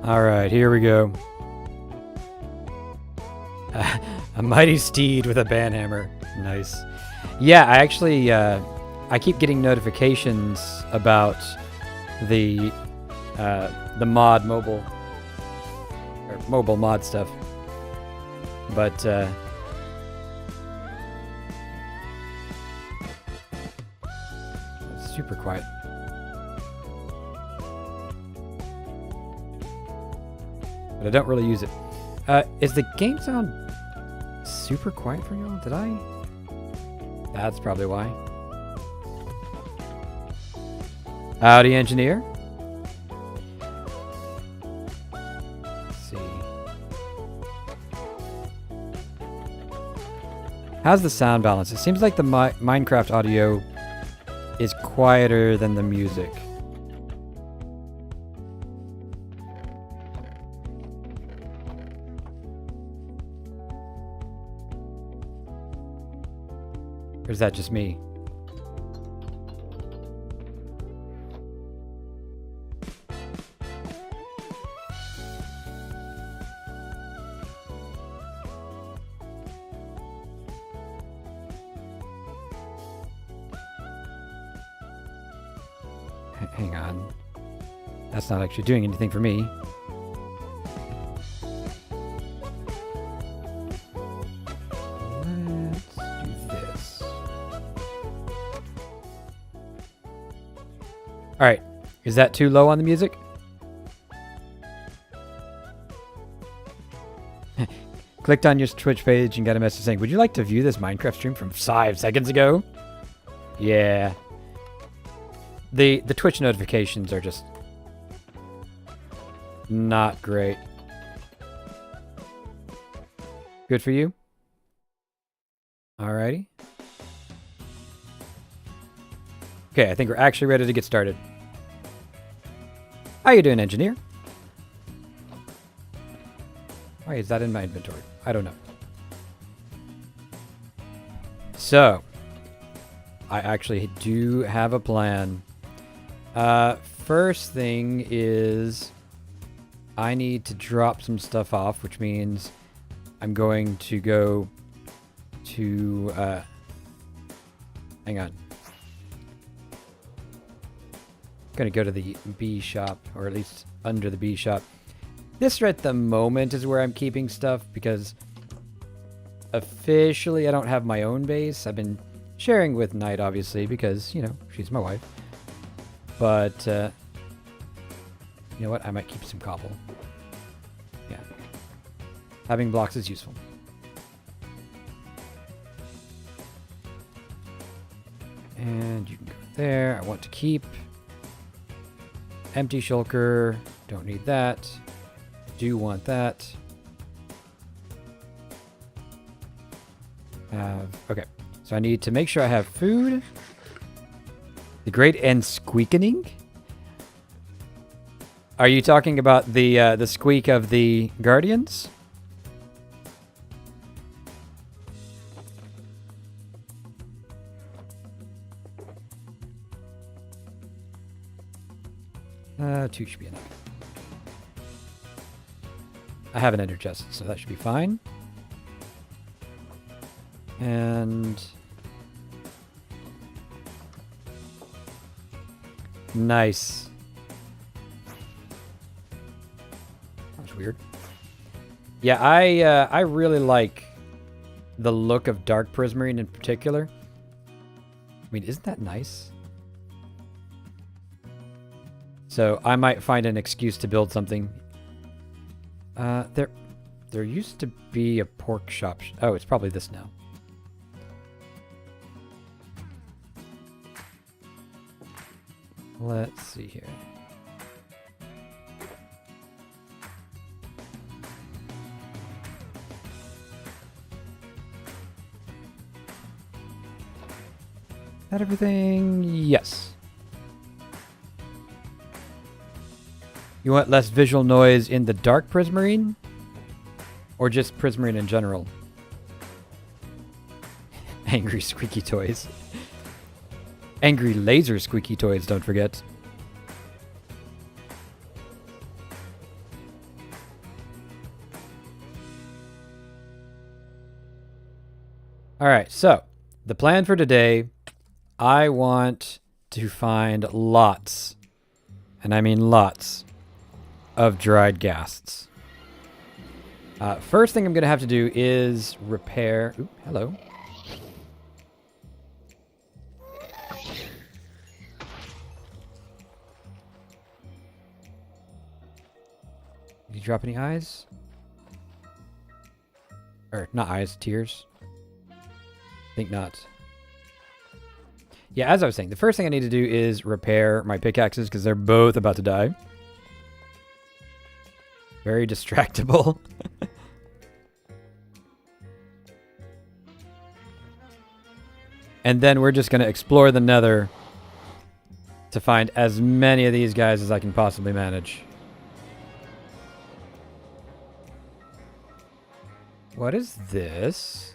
Alright, here we go. A mighty steed with a banhammer. Nice. Yeah, I actually, I keep getting notifications about the mod mobile, or mobile mod stuff. But, it's super quiet. But I don't really use it. Is the game sound super quiet for y'all? Did I? That's probably why. Howdy, engineer. Let's see. How's the sound balance? It seems like the Minecraft audio is quieter than the music. Or is that just me? Hang on. That's not actually doing anything for me. Alright, is that too low on the music? Clicked on your Twitch page and got a message saying, would you like to view this Minecraft stream from 5 seconds ago? Yeah. The Twitch notifications are just not great. Good for you? Alrighty. Okay, I think we're actually ready to get started. How you doing, engineer? Why is that in my inventory? I don't know. So, I actually do have a plan. First thing is I need to drop some stuff off, which means I'm going to go to, hang on. Gonna go to the bee shop, or at least under the bee shop. This right at the moment is where I'm keeping stuff, because officially I don't have my own base. I've been sharing with Knight, obviously, because, you know, she's my wife. But, you know what? I might keep some cobble. Yeah. Having blocks is useful. And you can go there. I want to keep empty shulker. Don't need that. Do want that. Okay. So I need to make sure I have food. The great and squeakening? Are you talking about the squeak of the Guardians? Two should be enough. I have an ender chest, so that should be fine. And nice. That was weird. Yeah, I really like the look of dark prismarine in particular. I mean, isn't that nice? So I might find an excuse to build something. There used to be a pork shop. Oh, it's probably this now. Let's see here. That everything? Yes. You want less visual noise in the dark prismarine? Or just prismarine in general? Angry squeaky toys. Angry laser squeaky toys, don't forget. Alright, so the plan for today, I want to find lots, and I mean lots, of dried ghasts. First thing I'm going to have to do is repair... Ooh, hello. Did you drop any eyes? Or, not eyes, tears. Think not. Yeah, as I was saying, the first thing I need to do is repair my pickaxes because they're both about to die. Very distractible. And then we're just going to explore the nether to find as many of these guys as I can possibly manage. What is this?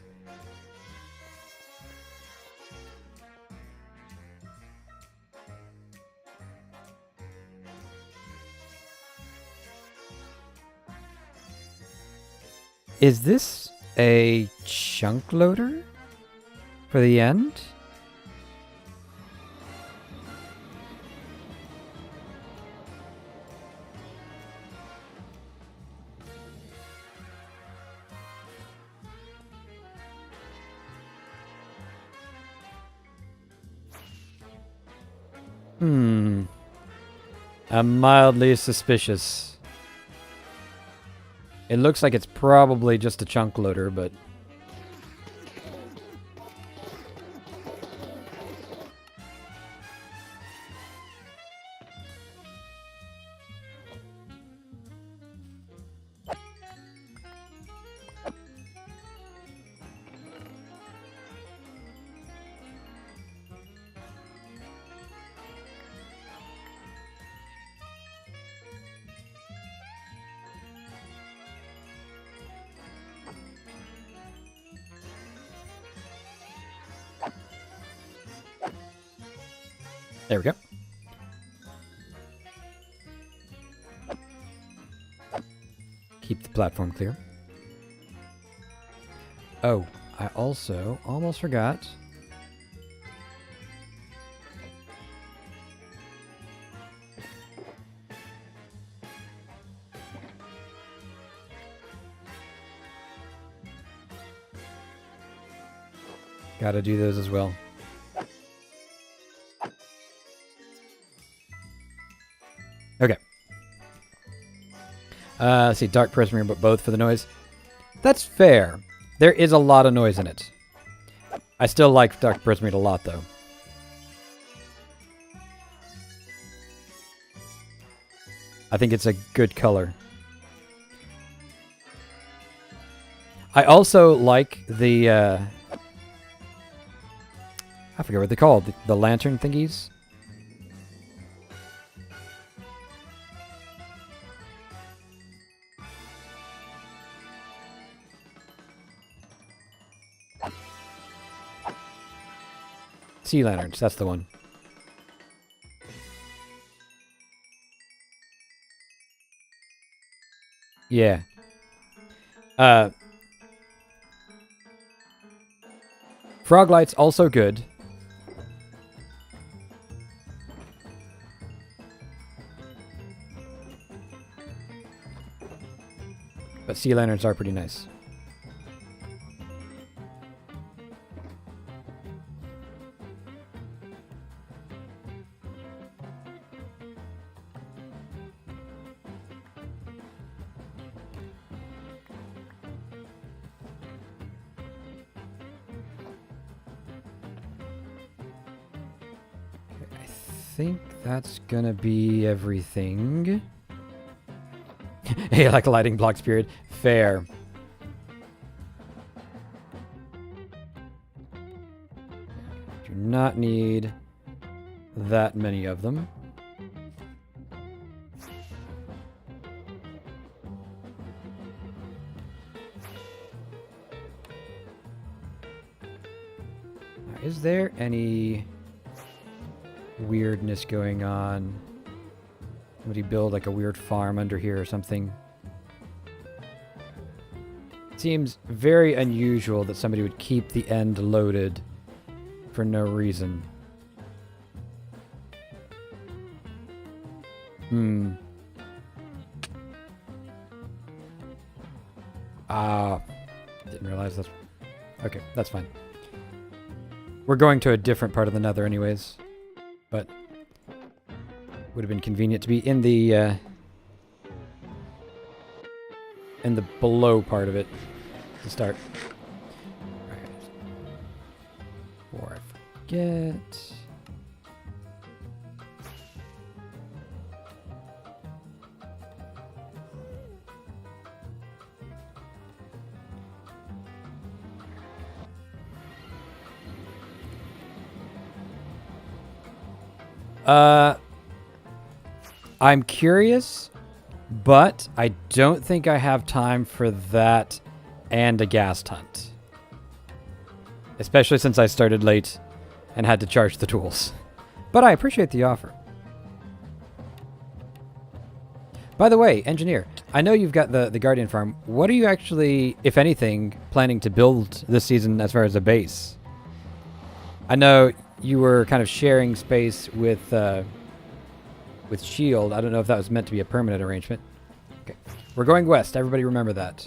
Is this a chunk loader for the end? I'm mildly suspicious. It looks like it's probably just a chunk loader, but... There we go. Keep the platform clear. Oh, I also almost forgot. Gotta do those as well. Okay. Let's see, dark prismarine, but both for the noise. That's fair. There is a lot of noise in it. I still like dark prismarine a lot, though. I think it's a good color. I also like the... I forget what they're called. The lantern thingies. Sea lanterns, that's the one. Yeah. Frog light's also good. But sea lanterns are pretty nice. I think that's gonna be everything. Hey, like a lighting block spirit. Fair. Do not need that many of them. Now, is there any weirdness going on? Somebody build like a weird farm under here or something. Seems very unusual that somebody would keep the end loaded for no reason. Didn't realize that's... Okay, that's fine. We're going to a different part of the nether anyways. But... would have been convenient to be in the below part of it to start. Alright. Before I forget... I'm curious, but I don't think I have time for that and a ghast hunt. Especially since I started late and had to charge the tools. But I appreciate the offer. By the way, engineer, I know you've got the Guardian farm. What are you actually, if anything, planning to build this season as far as a base? I know you were kind of sharing space with Shield. I don't know if that was meant to be a permanent arrangement. Okay. We're going west. Everybody remember that.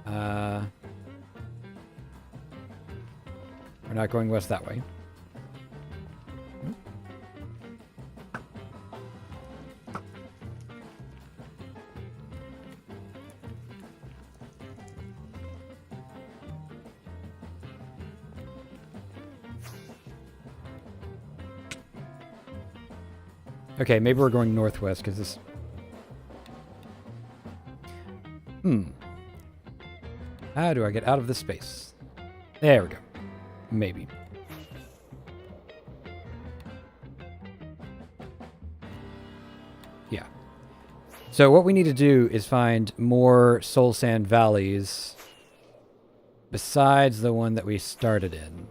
We're not going west that way. Okay, maybe we're going northwest because this... How do I get out of this space? There we go. Maybe. Yeah. So what we need to do is find more soul sand valleys besides the one that we started in.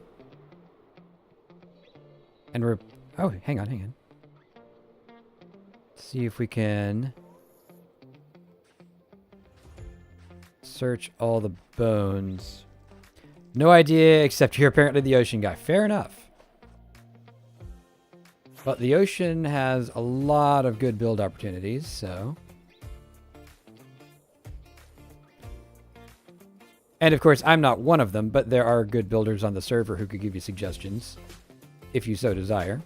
And we're... Oh, hang on. See if we can search all the bones. No idea, except you're apparently the ocean guy. Fair enough. But the ocean has a lot of good build opportunities, so... And of course, I'm not one of them, but there are good builders on the server who could give you suggestions, if you so desire.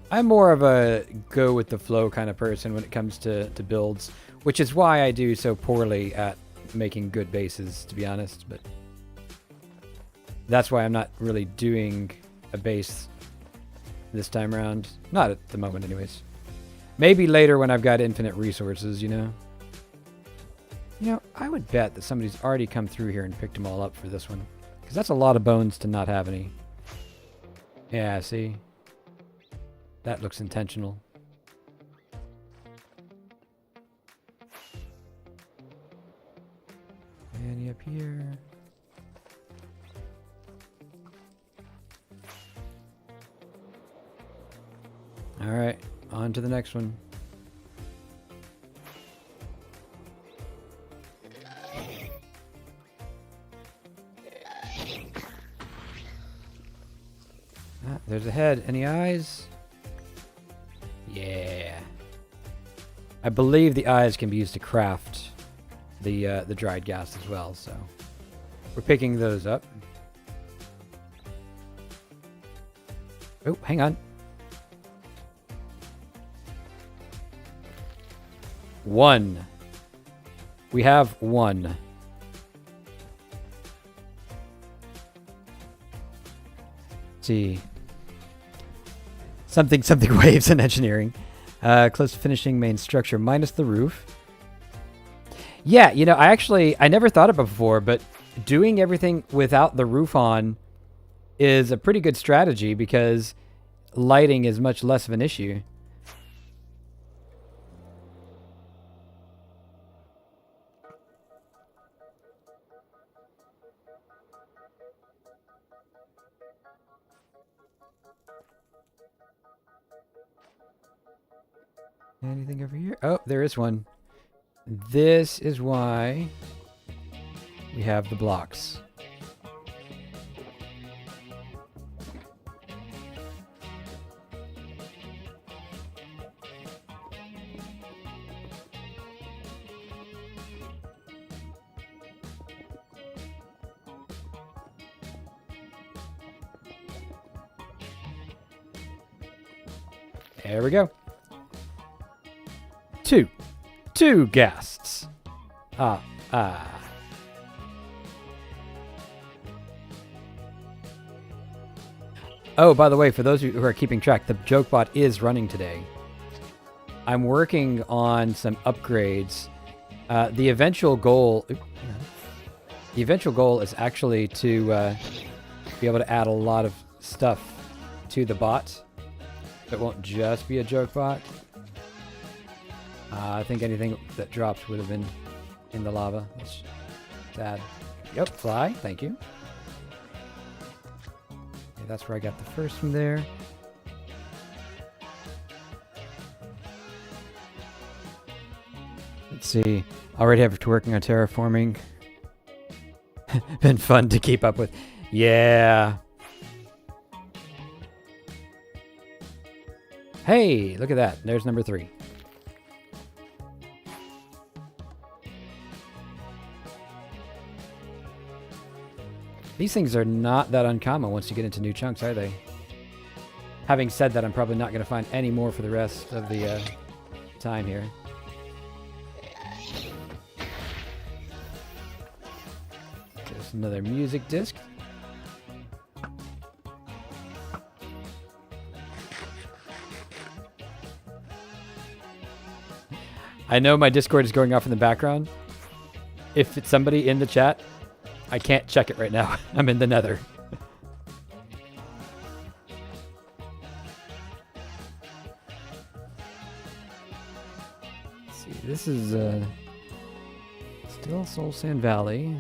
I'm more of a go-with-the-flow kind of person when it comes to builds, which is why I do so poorly at making good bases, to be honest. But that's why I'm not really doing a base this time around. Not at the moment, anyways. Maybe later when I've got infinite resources, you know? You know, I would bet that somebody's already come through here and picked them all up for this one. Because that's a lot of bones to not have any. Yeah, see? That looks intentional. Any up here? All right, on to the next one. Ah, there's a head. Any eyes? Yeah. I believe the eyes can be used to craft the dried ghast as well, so we're picking those up. Oh, hang on. One. We have one. Let's see. Something waves in engineering. Close to finishing main structure minus the roof. Yeah, you know, I never thought of it before, but doing everything without the roof on is a pretty good strategy because lighting is much less of an issue. Anything over here? Oh, there is one. This is why we have the blocks. There we go. Two ghasts. Ah. Oh, by the way, for those of you who are keeping track, the JokeBot is running today. I'm working on some upgrades. The eventual goal is actually to be able to add a lot of stuff to the bot. It won't just be a JokeBot. I think anything that dropped would have been in the lava. That's sad. Yep, fly. Thank you. Okay, that's where I got the first from there. Let's see. Already have to working on terraforming. Been fun to keep up with. Yeah. Hey, look at that. There's number 3. These things are not that uncommon once you get into new chunks, are they? Having said that, I'm probably not going to find any more for the rest of the time here. There's another music disc. I know my Discord is going off in the background. If it's somebody in the chat, I can't check it right now. I'm in the nether. Let's see, this is still Soul Sand Valley.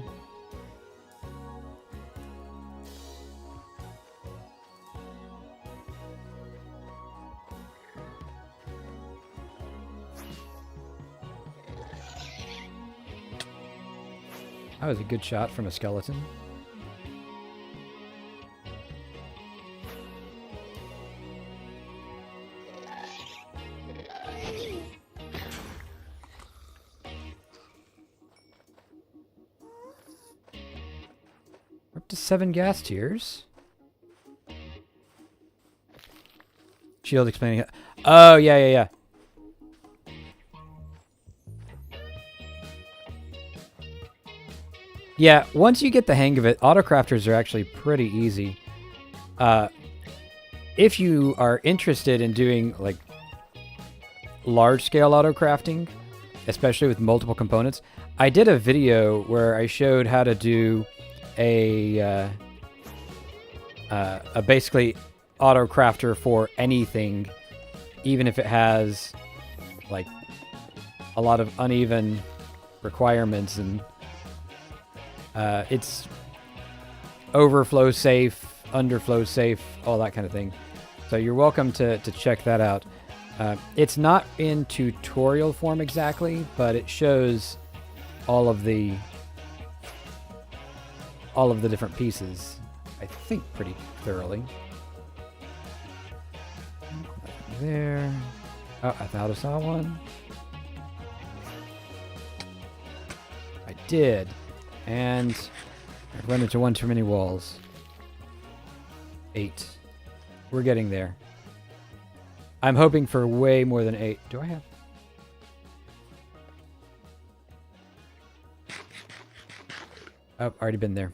That was a good shot from a skeleton. We're up to 7 gas tiers. Shield explaining it. Oh, yeah. Yeah, once you get the hang of it, autocrafters are actually pretty easy. If you are interested in doing like large-scale autocrafting, especially with multiple components, I did a video where I showed how to do a basically autocrafter for anything, even if it has like a lot of uneven requirements and it's overflow safe, underflow safe, all that kind of thing. So you're welcome to check that out. It's not in tutorial form exactly, but it shows all of the different pieces, I think, pretty thoroughly. Nothing there. Oh, I thought I saw one. I did. And I run into one too many walls. 8. We're getting there. I'm hoping for way more than 8. Do I have? Oh, already been there.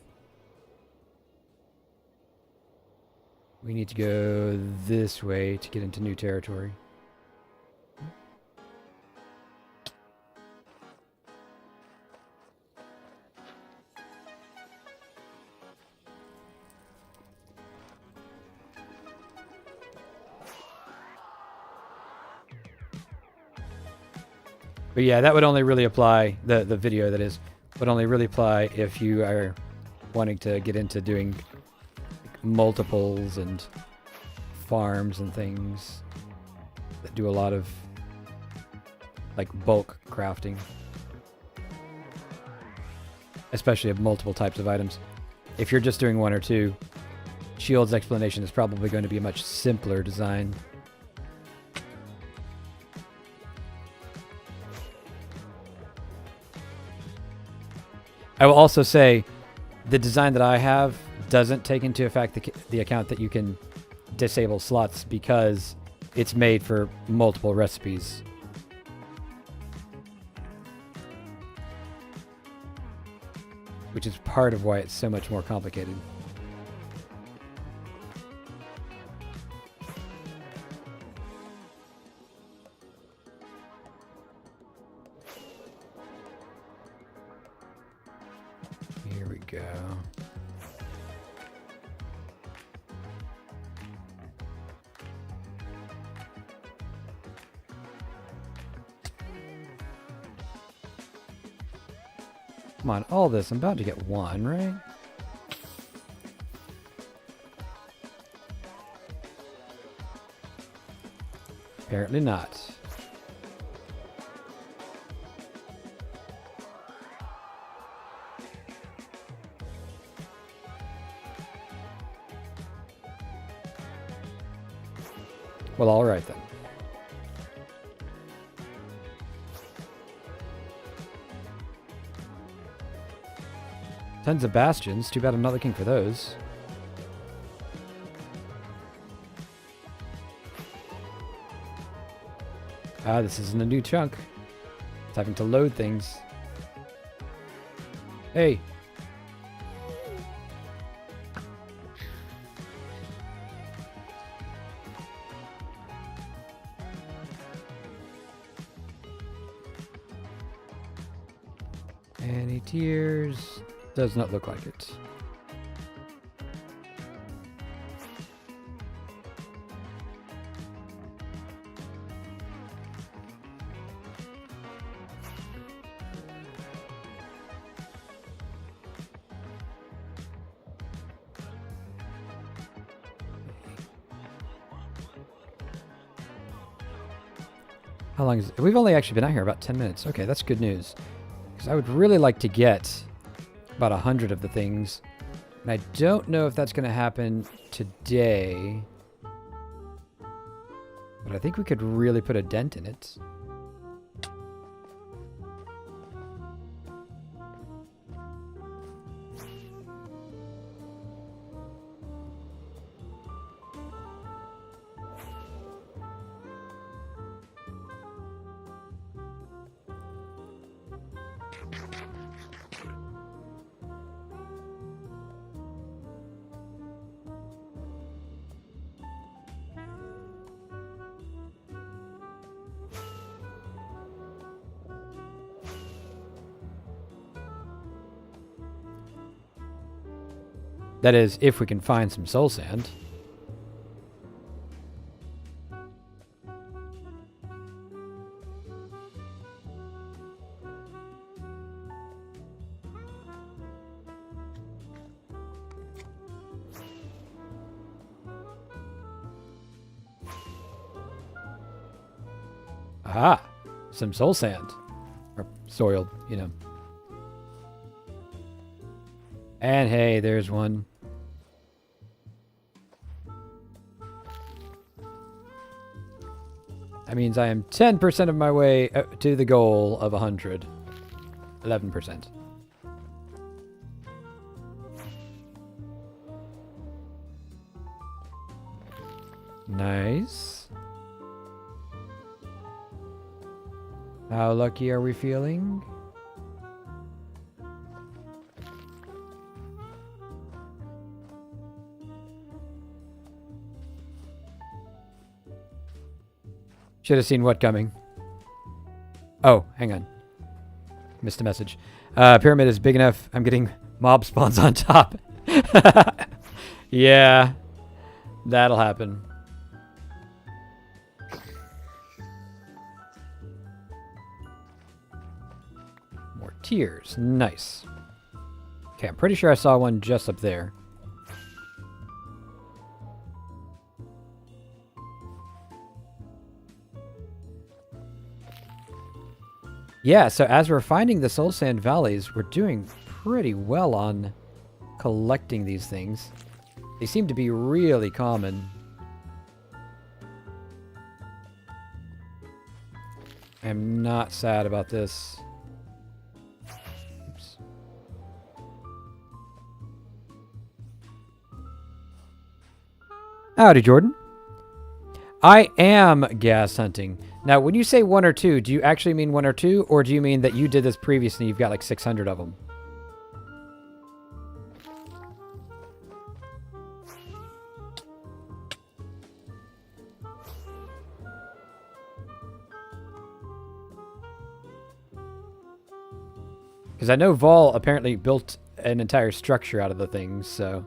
We need to go this way to get into new territory. But yeah, that would only really apply, the video that is, would only really apply if you are wanting to get into doing multiples and farms and things that do a lot of like bulk crafting. especially of multiple types of items. If you're just doing one or two, Shield's explanation is probably going to be a much simpler design. I will also say the design that I have doesn't take into effect the account that you can disable slots because it's made for multiple recipes. Which is part of why it's so much more complicated. Here we go. Come on, all this. I'm about to get one, right? Apparently not. Well, all right then. Tons of bastions. Too bad I'm not looking for those. Ah, this isn't a new chunk. It's having to load things. Hey. Any tears? Does not look like it. How long is it? We've only actually been out here about 10 minutes. Okay, that's good news. Because I would really like to get about 100 of the things. And I don't know if that's going to happen today. But I think we could really put a dent in it. That is, if we can find some soul sand. Aha! Some soul sand. Or soiled, you know. And hey, there's one. That means I am 10% of my way to the goal of 100. 11%. Nice. How lucky are we feeling? Should have seen what coming. Oh, hang on. Missed a message. Pyramid is big enough. I'm getting mob spawns on top. Yeah. That'll happen. More tears. Nice. Okay, I'm pretty sure I saw one just up there. Yeah, so as we're finding the soul sand valleys, we're doing pretty well on collecting these things. They seem to be really common. I'm not sad about this. Oops. Howdy, Jordan. I am gas hunting. Now, when you say 1 or 2, do you actually mean 1 or 2, or do you mean that you did this previously and you've got like 600 of them? Because I know Vol apparently built an entire structure out of the things, so...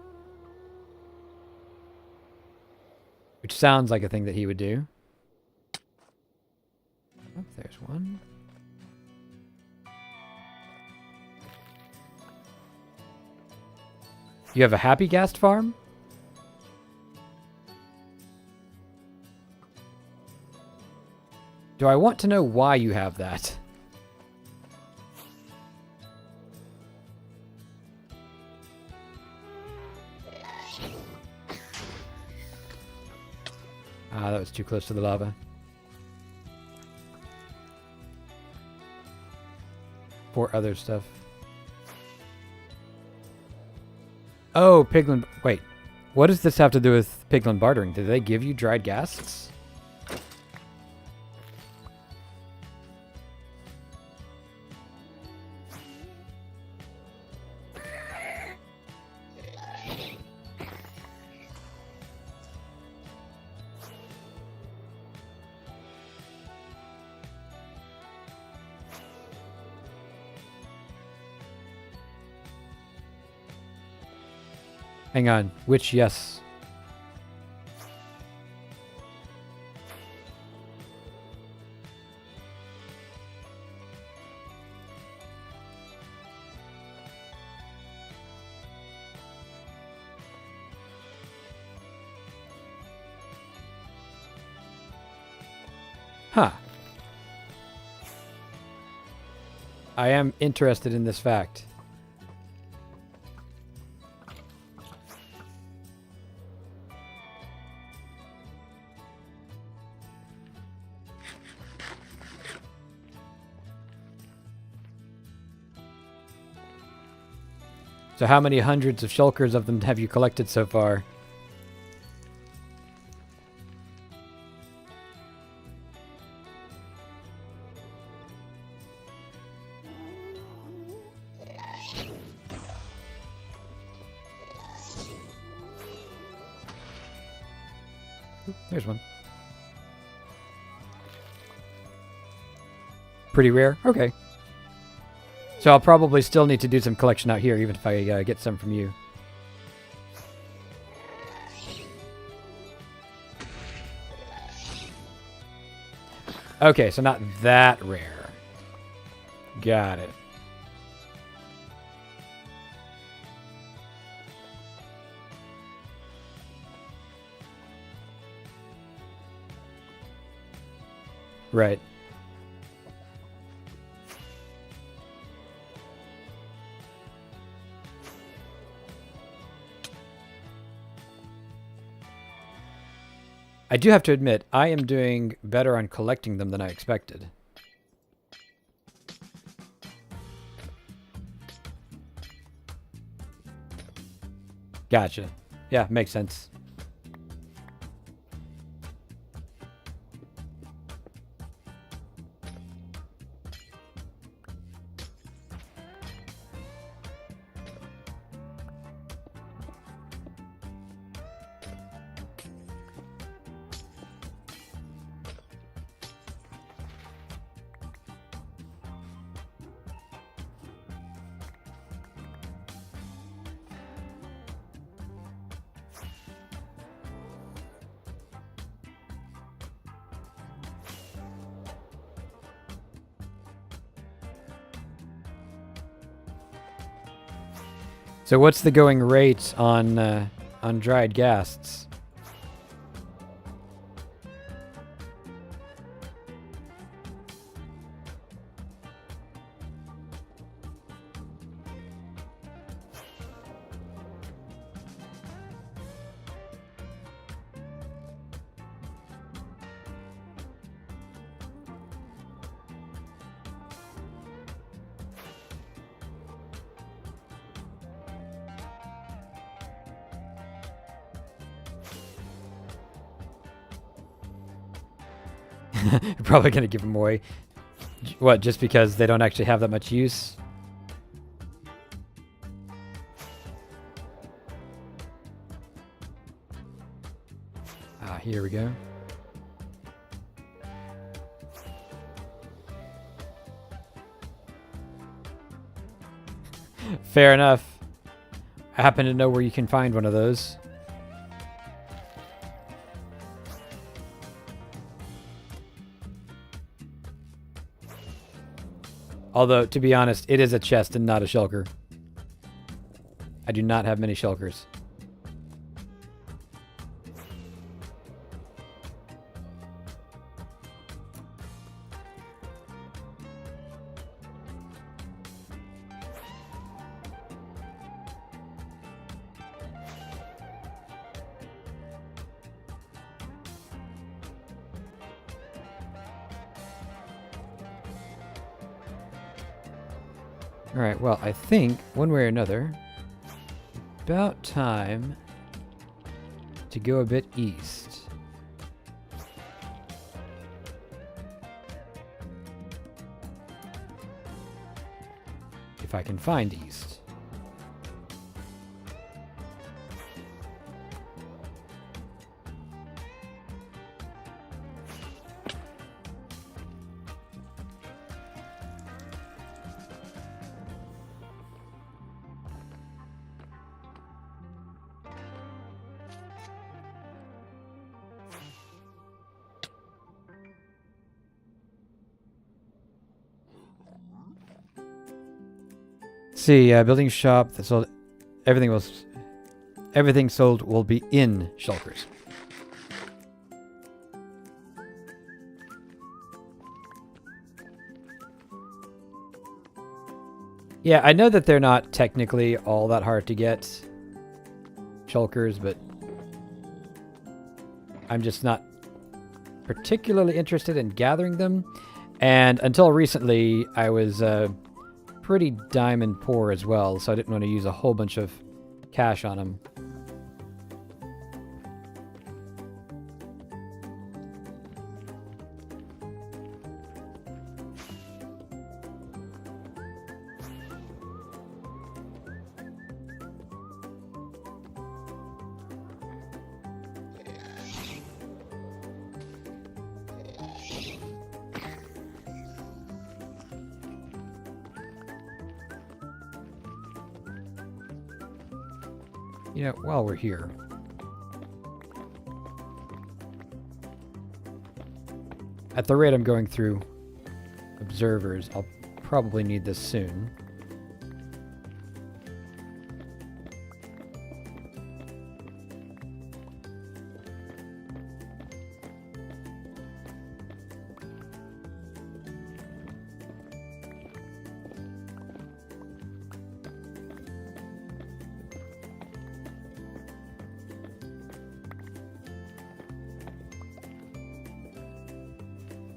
Which sounds like a thing that he would do. Oh, there's one. You have a happy ghast farm? Do I want to know why you have that? Ah, that was too close to the lava. For other stuff. Oh, piglin... Wait. What does this have to do with piglin bartering? Did they give you dried ghasts? Hang on. Which yes? Huh. I am interested in this fact. So how many hundreds of shulkers of them have you collected so far? There's one. Pretty rare? Okay. So I'll probably still need to do some collection out here, even if I get some from you. Okay, so not that rare. Got it. Right. I do have to admit, I am doing better on collecting them than I expected. Gotcha. Yeah, makes sense. So what's the going rate on dried ghasts? You're probably going to give them away. What, just because they don't actually have that much use? Ah, here we go. Fair enough. I happen to know where you can find one of those. Although, to be honest, it is a chest and not a shulker. I do not have many shulkers. Alright, well, I think, one way or another, about time to go a bit east. If I can find east. See, building shop that sold everything sold will be in shulkers. Yeah, I know that they're not technically all that hard to get, shulkers, but I'm just not particularly interested in gathering them. And until recently, I was pretty diamond poor as well, so I didn't want to use a whole bunch of cash on them. You know, while we're here, at the rate I'm going through observers, I'll probably need this soon.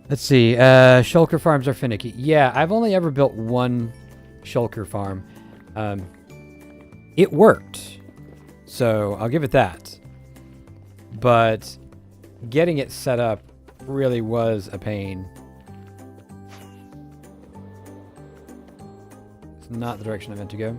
Let's see, shulker farms are finicky. Yeah, I've only ever built one shulker farm. It worked, so I'll give it that. But getting it set up really was a pain. It's not the direction I meant to go.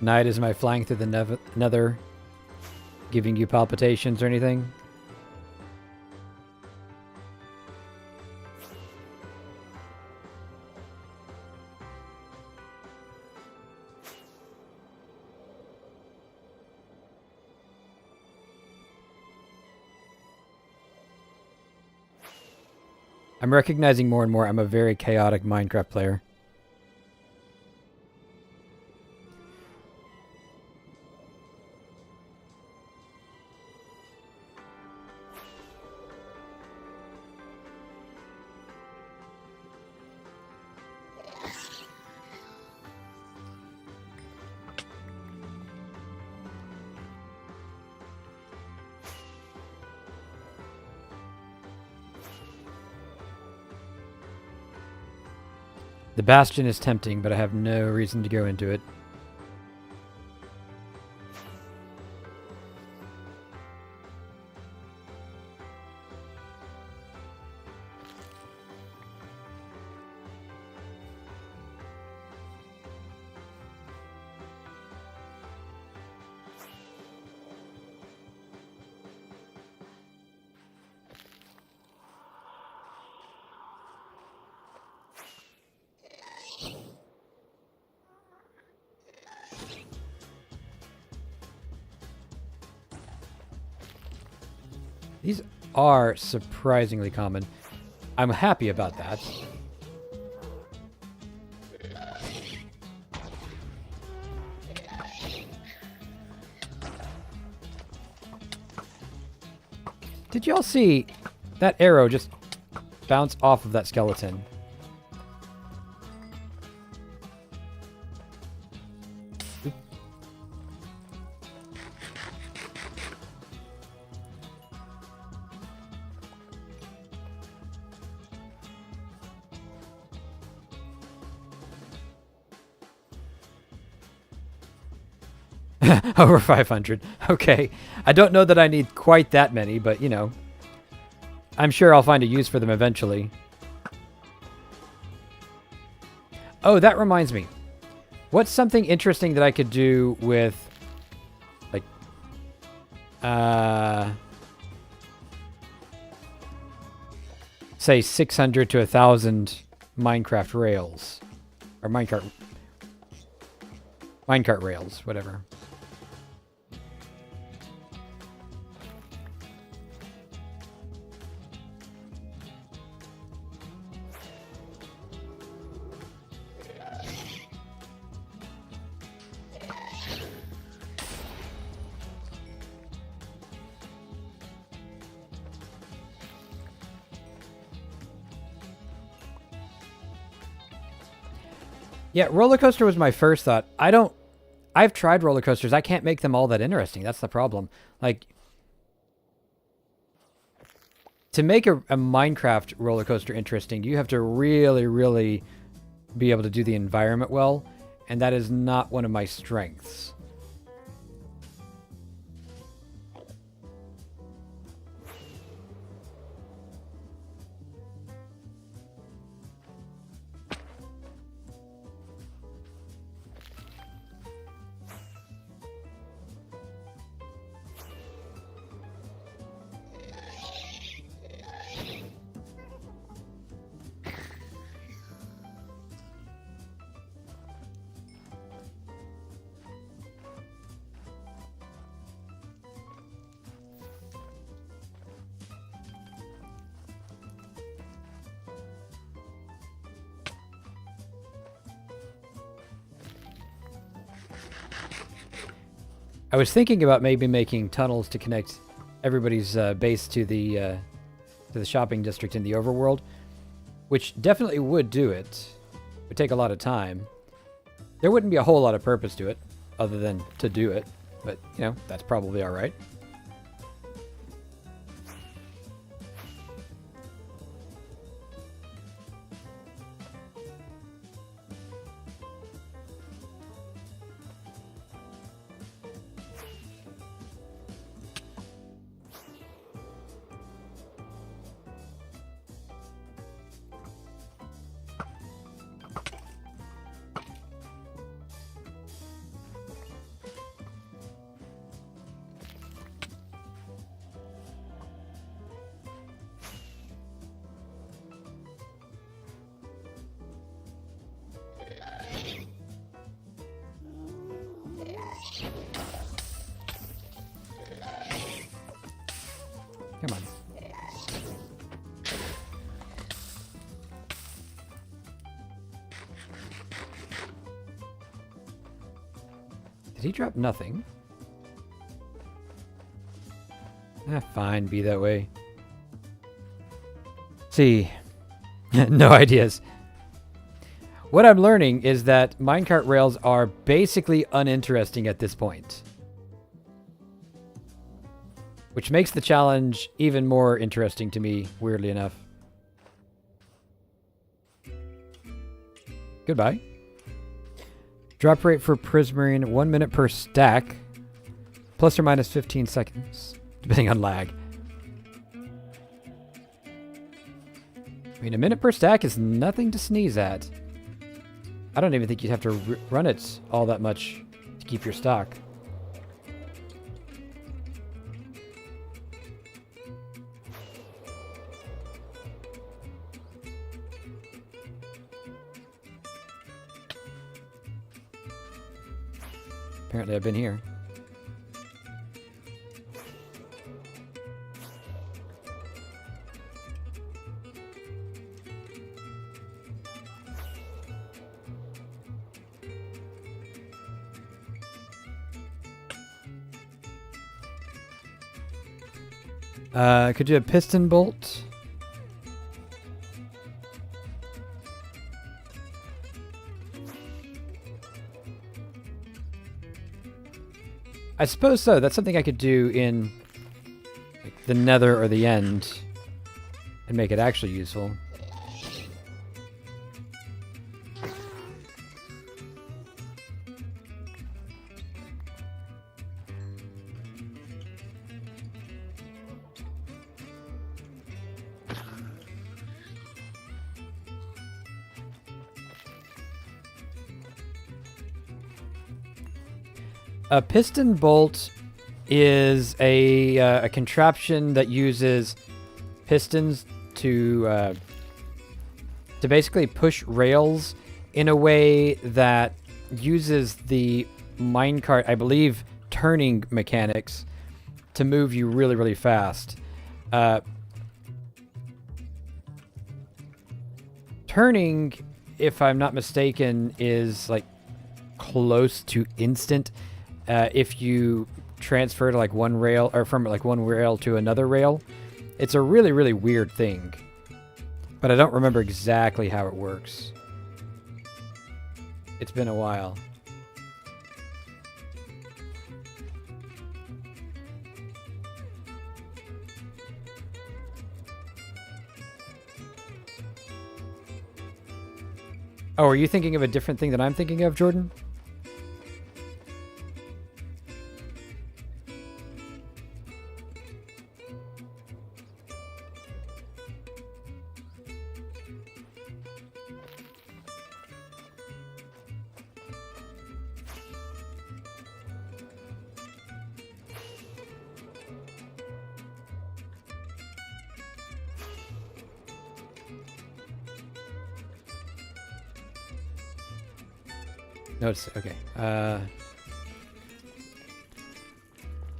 Night is my flying through the nether, giving you palpitations or anything? I'm recognizing more and more I'm a very chaotic Minecraft player. The Bastion is tempting, but I have no reason to go into it. These are surprisingly common. I'm happy about that. Did y'all see that arrow just bounce off of that skeleton? Over 500. Okay. I don't know that I need quite that many, but, you know, I'm sure I'll find a use for them eventually. Oh, that reminds me. What's something interesting that I could do with, like, say 600 to 1,000 Minecraft rails? Or minecart rails, whatever. Yeah, roller coaster was my first thought. I've tried roller coasters. I can't make them all that interesting. That's the problem. Like, to make a Minecraft roller coaster interesting, you have to really, really be able to do the environment well, and that is not one of my strengths. I was thinking about maybe making tunnels to connect everybody's base to the shopping district in the overworld, which definitely would do it. It would take a lot of time. There wouldn't be a whole lot of purpose to it, other than to do it, but, you know, that's probably all right. Come on. Did he drop nothing? Fine, be that way. See. No ideas. What I'm learning is that minecart rails are basically uninteresting at this point. Which makes the challenge even more interesting to me, weirdly enough. Goodbye. Drop rate for Prismarine, 1 minute per stack. Plus or minus 15 seconds, depending on lag. I mean, a minute per stack is nothing to sneeze at. I don't even think you'd have to run it all that much to keep your stock. Apparently I've been here. Could you have piston bolt? I suppose so. That's something I could do in like, the nether or the end and make it actually useful. A piston bolt is a contraption that uses pistons to basically push rails in a way that uses the minecart, I believe, turning mechanics to move you really, really fast. Turning, if I'm not mistaken, is like close to instant. If you transfer to like one rail or from like one rail to another rail, it's a really, really weird thing, but I don't remember exactly how it works. It's been a while. Oh, are you thinking of a different thing that I'm thinking of, Jordan? No, it's okay.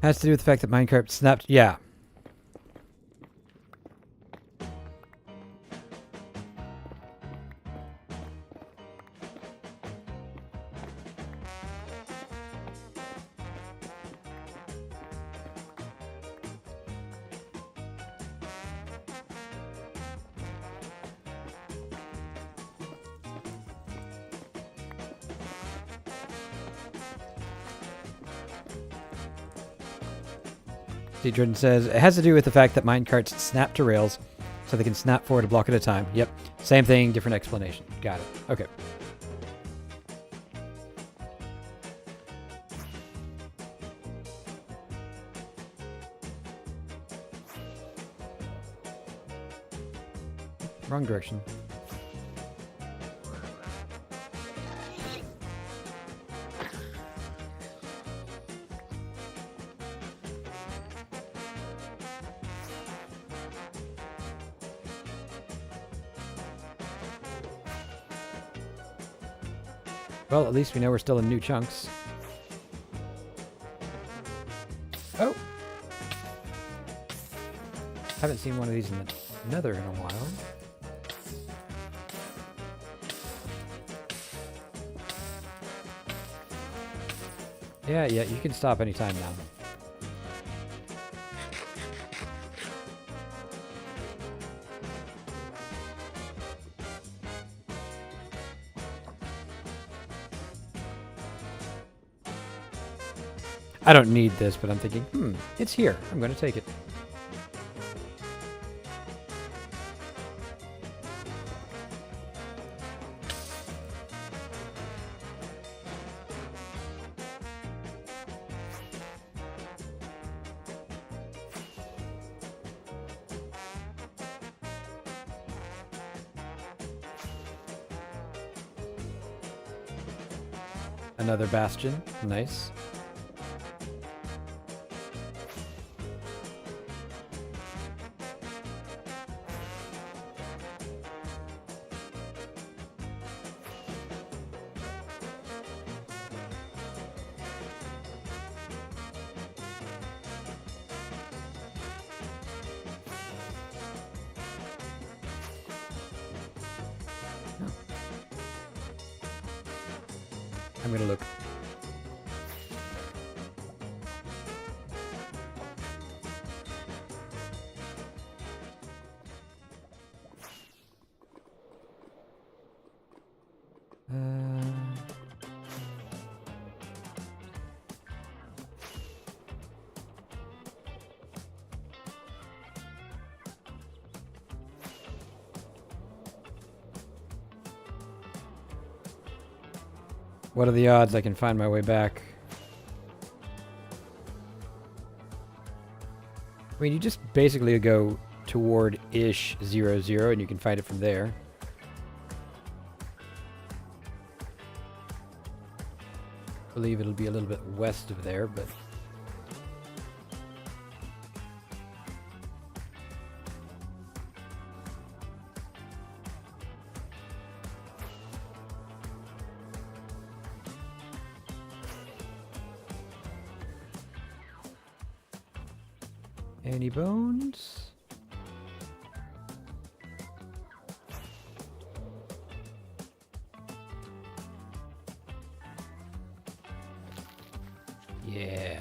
Has to do with the fact that minecart snapped. Yeah. See, Jordan says, it has to do with the fact that minecarts snap to rails so they can snap forward a block at a time. Yep. Same thing, different explanation. Got it. Okay. Wrong direction. Well, at least we know we're still in new chunks. Oh! Haven't seen one of these in the nether in a while. Yeah, you can stop anytime now. I don't need this, but I'm thinking, it's here. I'm going to take it. Another bastion. Nice. I'm gonna look. What are the odds I can find my way back? I mean, you just basically go toward-ish 0, and you can find it from there. I believe it'll be a little bit west of there, but... Any bones? Yeah.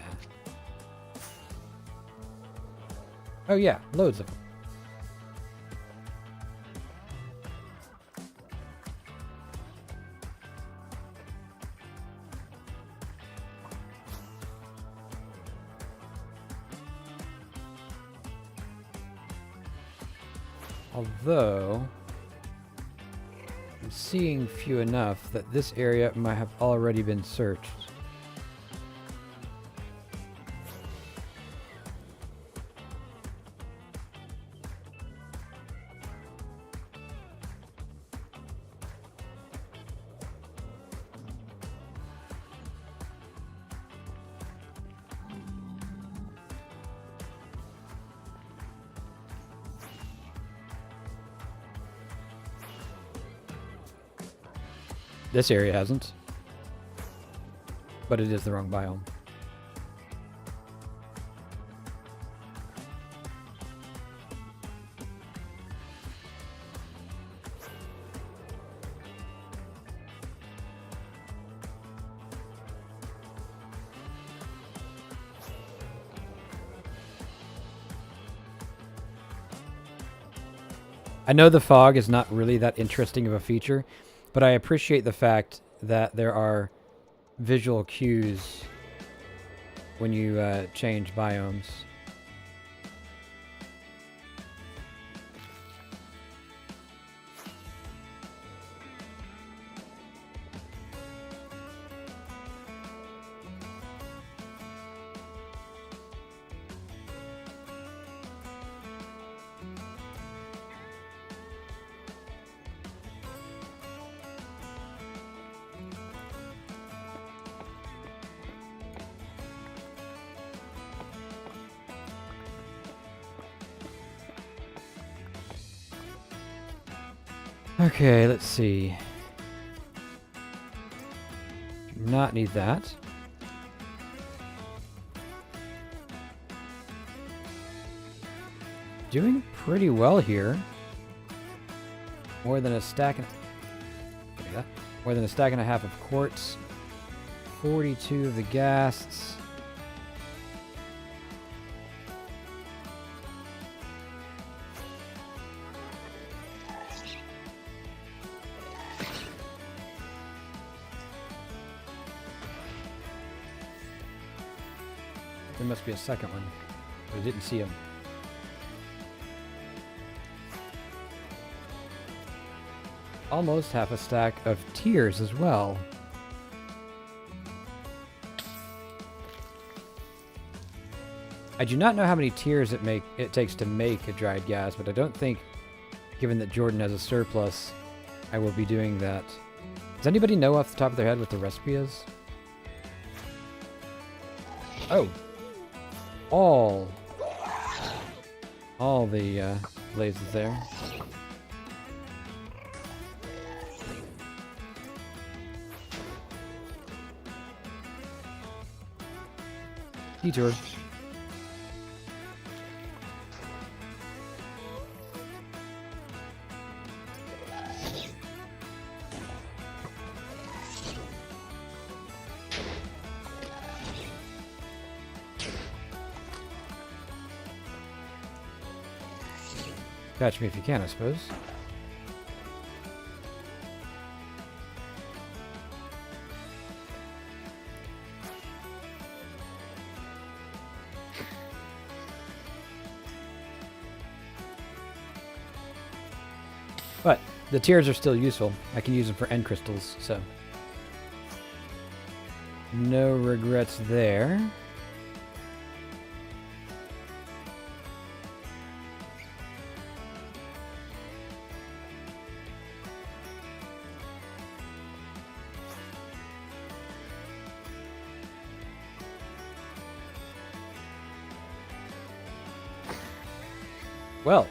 Oh yeah, loads of them. Although, I'm seeing few enough that this area might have already been searched. This area hasn't, but it is the wrong biome. I know the fog is not really that interesting of a feature, but I appreciate the fact that there are visual cues when you change biomes. Okay, let's see. Do not need that. Doing pretty well here. More than a stack and look at that. More than a stack and a half of quartz. 42 of the ghasts. There must be a second one, but I didn't see him. Almost half a stack of tears as well. I do not know how many tears it takes to make a dried gas, but I don't think, given that Jordan has a surplus, I will be doing that. Does anybody know off the top of their head what the recipe is? Oh. All the blazes there. Detour. Catch me if you can, I suppose. But the tears are still useful. I can use them for end crystals, so no regrets there. Well,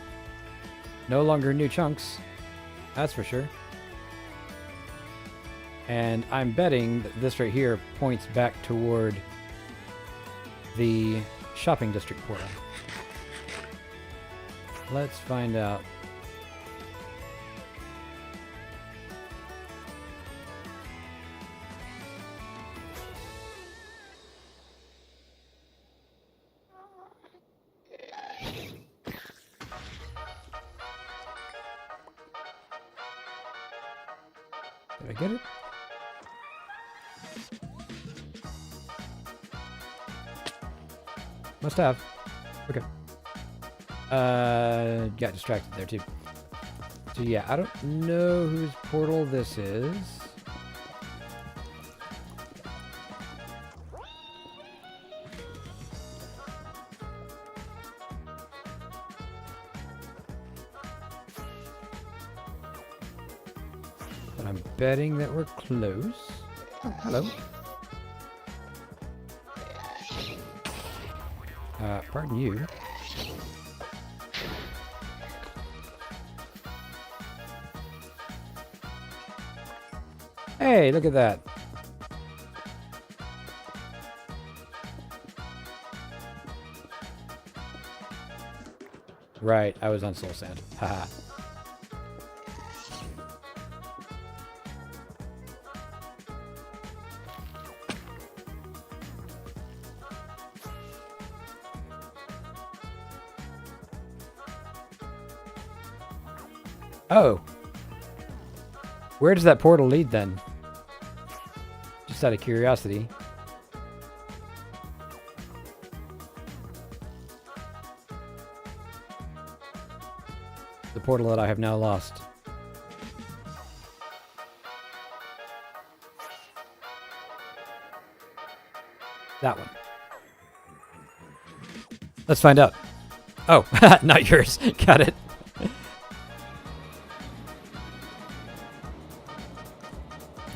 no longer new chunks, that's for sure. And I'm betting that this right here points back toward the shopping district portal. Let's find out. Did I get it? Must have. Okay. Got distracted there too. So yeah, I don't know whose portal this is. But I'm betting that we're close. Oh, hello. Pardon you. Hey, look at that. Right, I was on Soul Sand. Haha. Oh. Where does that portal lead then? Just out of curiosity. The portal that I have now lost. That one. Let's find out. Oh, not yours. Got it.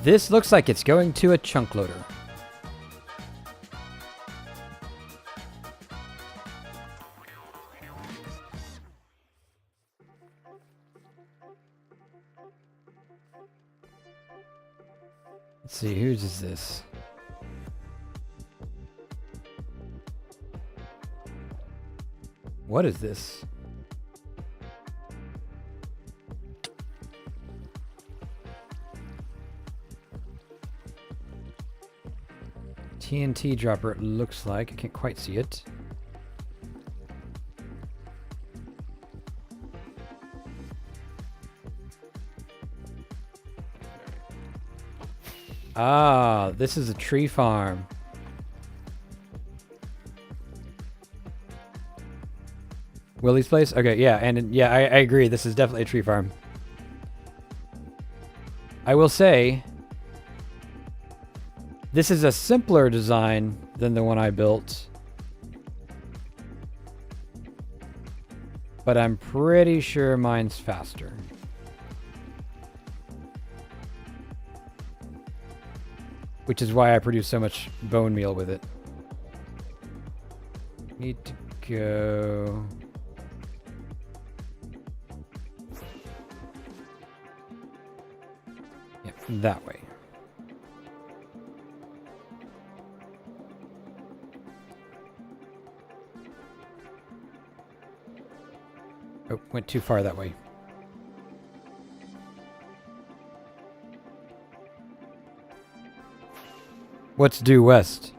This looks like it's going to a chunk loader. Let's see, whose is this? What is this? TNT dropper, it looks like. I can't quite see it. Ah, this is a tree farm. Willie's place? Okay, yeah, and yeah, I agree. This is definitely a tree farm. I will say, this is a simpler design than the one I built. But I'm pretty sure mine's faster. Which is why I produce so much bone meal with it. Need to go... Yeah, that way. Oh, went too far that way. What's due west?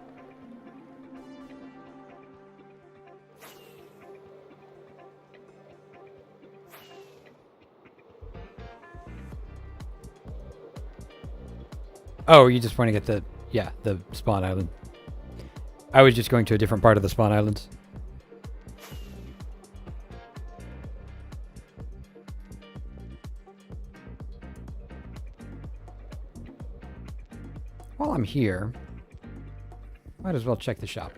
Oh, you just want to get the... Yeah, the spawn island. I was just going to a different part of the spawn islands. While I'm here, might as well check the shop.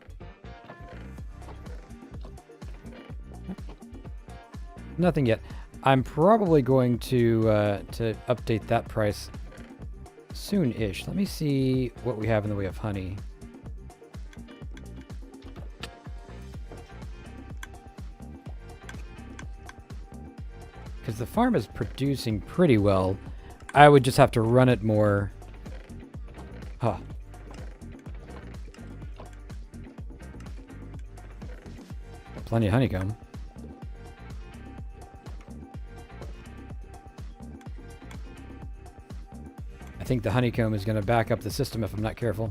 Nothing yet. I'm probably going to update that price soon-ish. Let me see what we have in the way of honey. Because the farm is producing pretty well. I would just have to run it more. Huh. Got plenty of honeycomb. I think the honeycomb is going to back up the system if I'm not careful.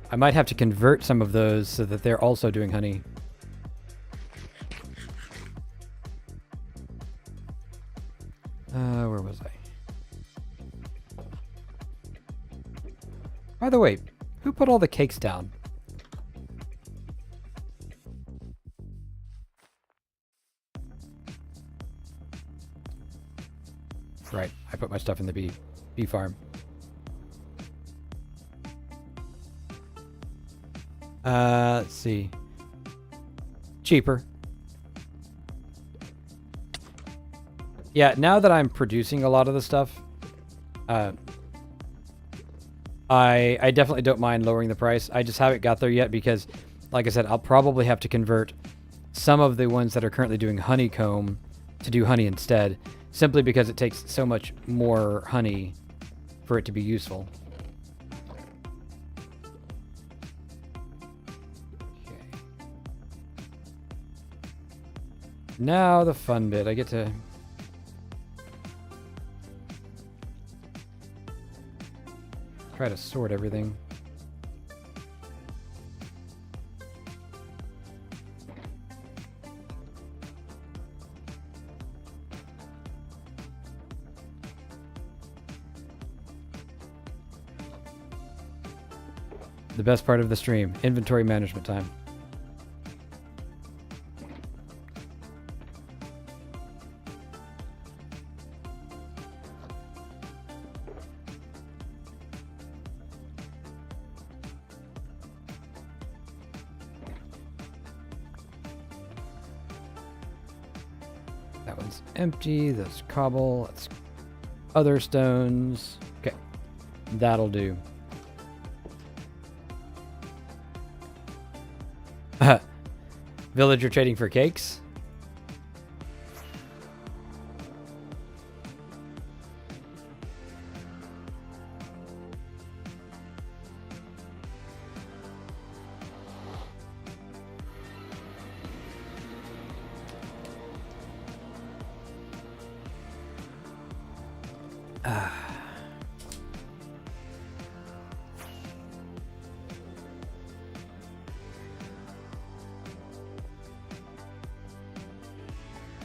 I might have to convert some of those so that they're also doing honey. Where was I? By the way, who put all the cakes down? Right, I put my stuff in the bee farm. Let's see. Cheaper. Yeah, now that I'm producing a lot of the stuff, I definitely don't mind lowering the price. I just haven't got there yet because, like I said, I'll probably have to convert some of the ones that are currently doing honeycomb to do honey instead, simply because it takes so much more honey for it to be useful. Okay. Now the fun bit. I get to... try to sort everything. The best part of the stream, inventory management time. That one's empty. That's cobble. That's other stones. Okay, that'll do. Villager trading for cakes.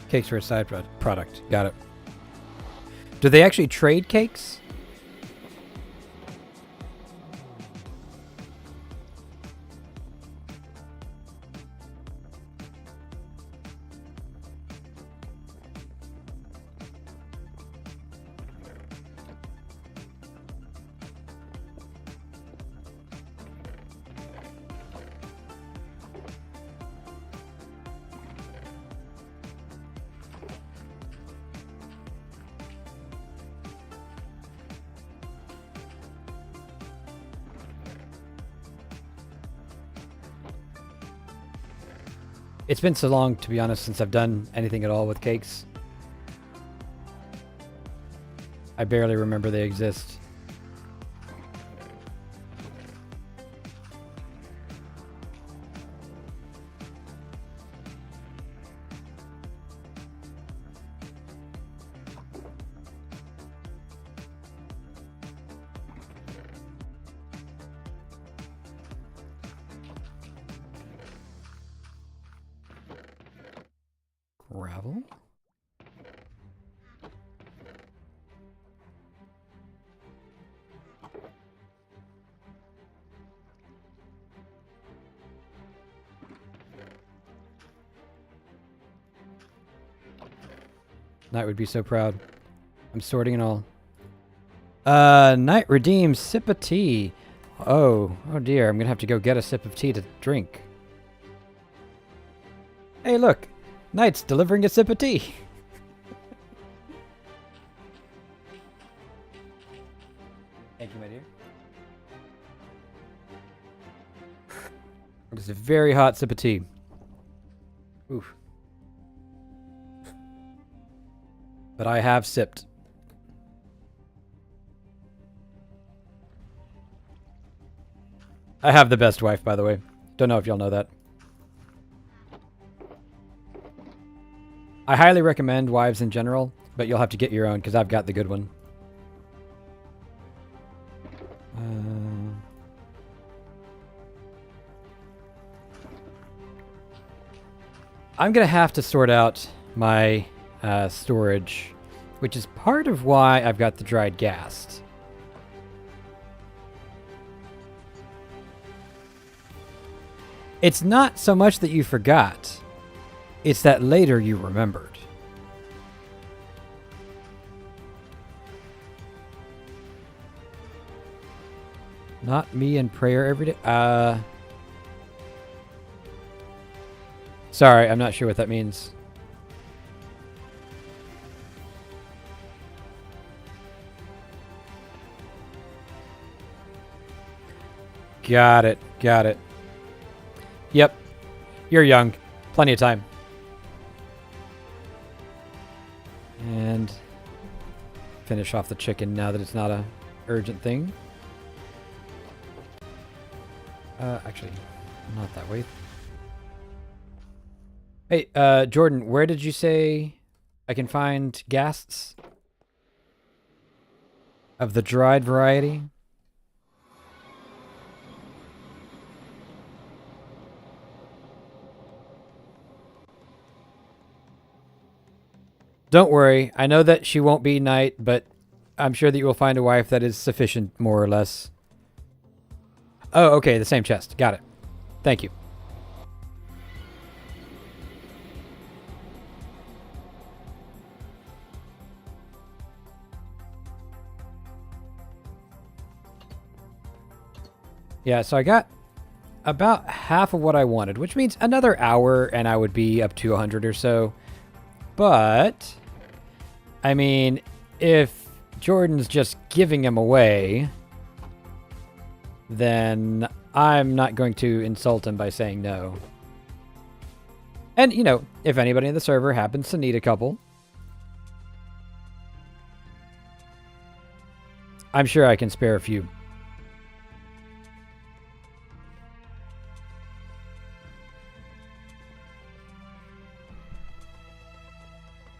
Cakes for a side product. Got it. Do they actually trade cakes? It's been so long, to be honest, since I've done anything at all with cakes. I barely remember they exist. Gravel? Knight would be so proud. I'm sorting it all. Knight redeems sip of tea. Oh dear, I'm gonna have to go get a sip of tea to drink. Hey look, Knight's delivering a sip of tea. Thank you, my dear. It is a very hot sip of tea. Oof. But I have sipped. I have the best wife, by the way. Don't know if y'all know that. I highly recommend wives in general, but you'll have to get your own because I've got the good one. I'm going to have to sort out my storage, which is part of why I've got the dried ghast. It's not so much that you forgot. It's that later you remembered. Not me in prayer every day. Sorry, I'm not sure what that means. Got it. Got it. Yep. You're young. Plenty of time. And finish off the chicken now that it's not a urgent thing. Actually, not that way. Hey, Jordan, where did you say I can find ghasts? Of the dried variety? Don't worry. I know that she won't be knight, but I'm sure that you will find a wife that is sufficient, more or less. Oh, okay. The same chest. Got it. Thank you. Yeah, so I got about half of what I wanted, which means another hour and I would be up to 100 or so. But, I mean, if Jordan's just giving him away, then I'm not going to insult him by saying no. And, you know, if anybody in the server happens to need a couple, I'm sure I can spare a few.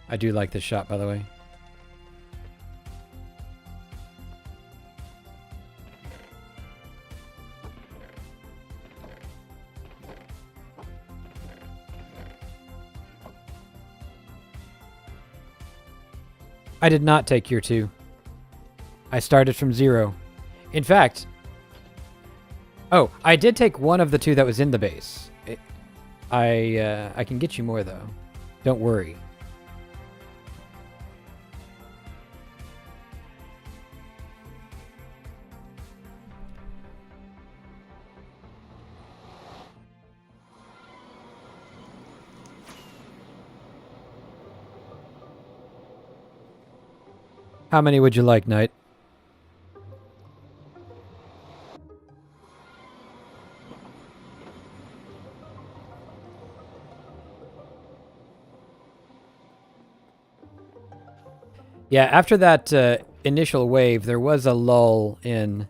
I do like this shot, by the way. I did not take year 2. I started from 0. In fact, oh, I did take one of the 2 that was in the base. I can get you more, though. Don't worry. How many would you like, Knight? Yeah, after that initial wave, there was a lull in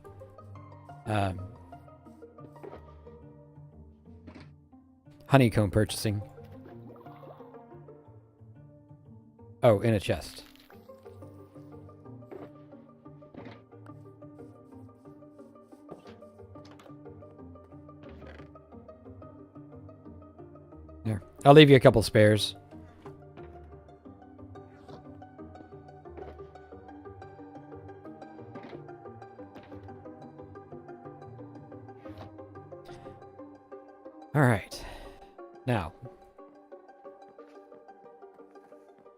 honeycomb purchasing. Oh, in a chest. There. I'll leave you a couple spares. All right. Now,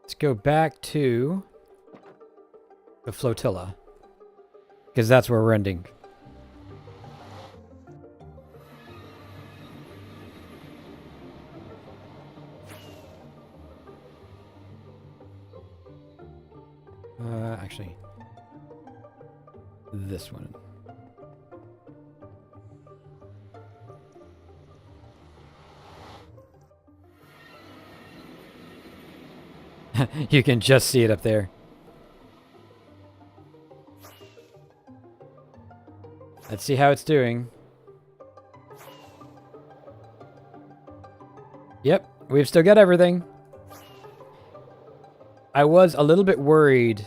let's go back to the flotilla, because that's where we're ending. Actually, this one. You can just see it up there. Let's see how it's doing. Yep, we've still got everything. I was a little bit worried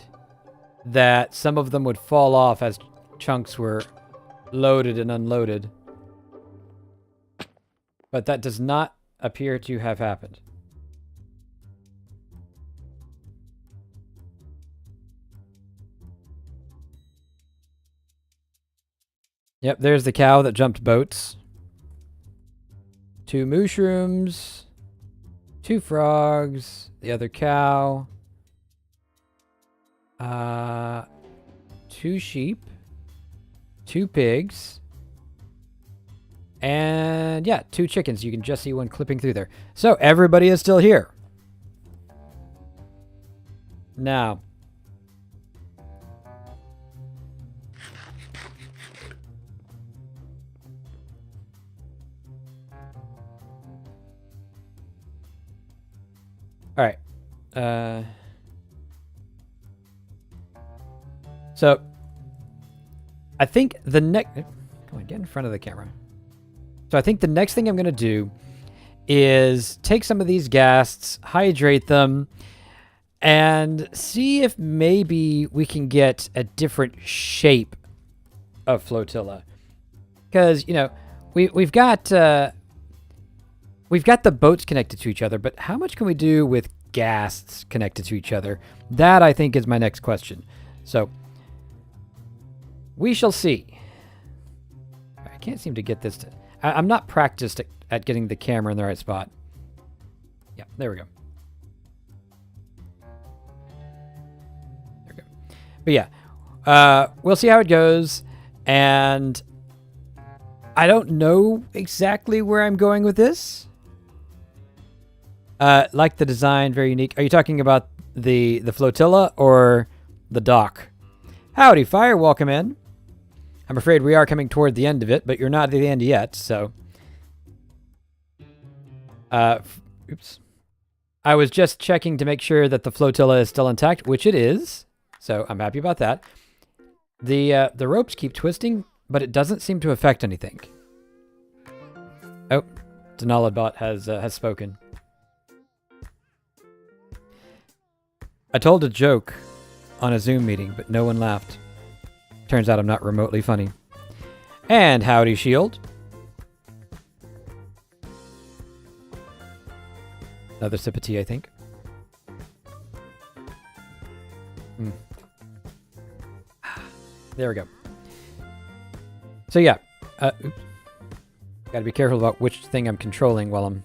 that some of them would fall off as chunks were loaded and unloaded. But that does not appear to have happened. Yep, there's the cow that jumped boats. 2 mushrooms. 2 frogs. The other cow. 2 sheep. 2 pigs. And yeah, 2 chickens. You can just see one clipping through there. So everybody is still here. Now. All right. So I think the next... Come on, get in front of the camera. So I think the next thing I'm going to do is take some of these ghasts, hydrate them, and see if maybe we can get a different shape of flotilla. Because, you know, we've got the boats connected to each other, but how much can we do with ghasts connected to each other? That, I think, is my next question. So we shall see. I can't seem to get this to... I'm not practiced at getting the camera in the right spot. Yeah, there we go. There we go. But yeah, we'll see how it goes. And I don't know exactly where I'm going with this. Like the design, very unique. Are you talking about the flotilla or the dock? Howdy, Fire. Welcome in. I'm afraid we are coming toward the end of it, but you're not at the end yet, so... Oops. I was just checking to make sure that the flotilla is still intact, which it is. So I'm happy about that. The ropes keep twisting, but it doesn't seem to affect anything. Oh, Denalabot has spoken. I told a joke on a Zoom meeting, but no one laughed. Turns out I'm not remotely funny. And howdy, Shield. Another sip of tea, I think. There we go. So yeah, oops. Gotta be careful about which thing I'm controlling while I'm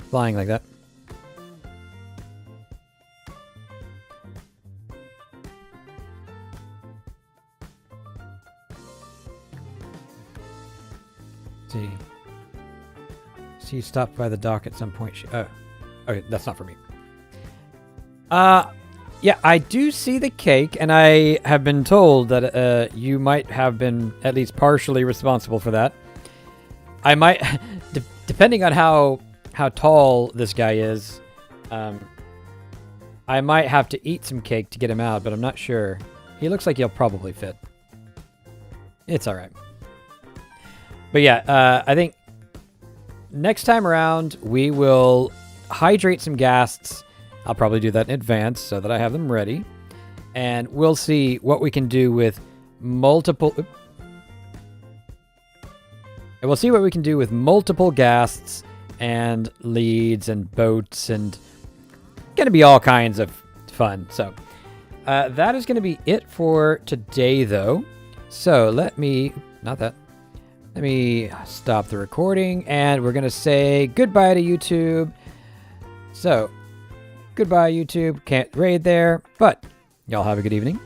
flying like that. See. She stopped by the dock at some point. Okay, that's not for me. Yeah, I do see the cake, and I have been told that you might have been at least partially responsible for that. I might, depending on how tall this guy is, I might have to eat some cake to get him out, but I'm not sure. He looks like he'll probably fit. It's all right. But yeah, I think next time around we will hydrate some ghasts. I'll probably do that in advance so that I have them ready. And we'll see what we can do with multiple... And we'll see what we can do with multiple ghasts and leads and boats and going to be all kinds of fun. So that is going to be it for today, though. So let me... Not that. Let me stop the recording, and we're going to say goodbye to YouTube. So, goodbye, YouTube. Can't raid there, but y'all have a good evening.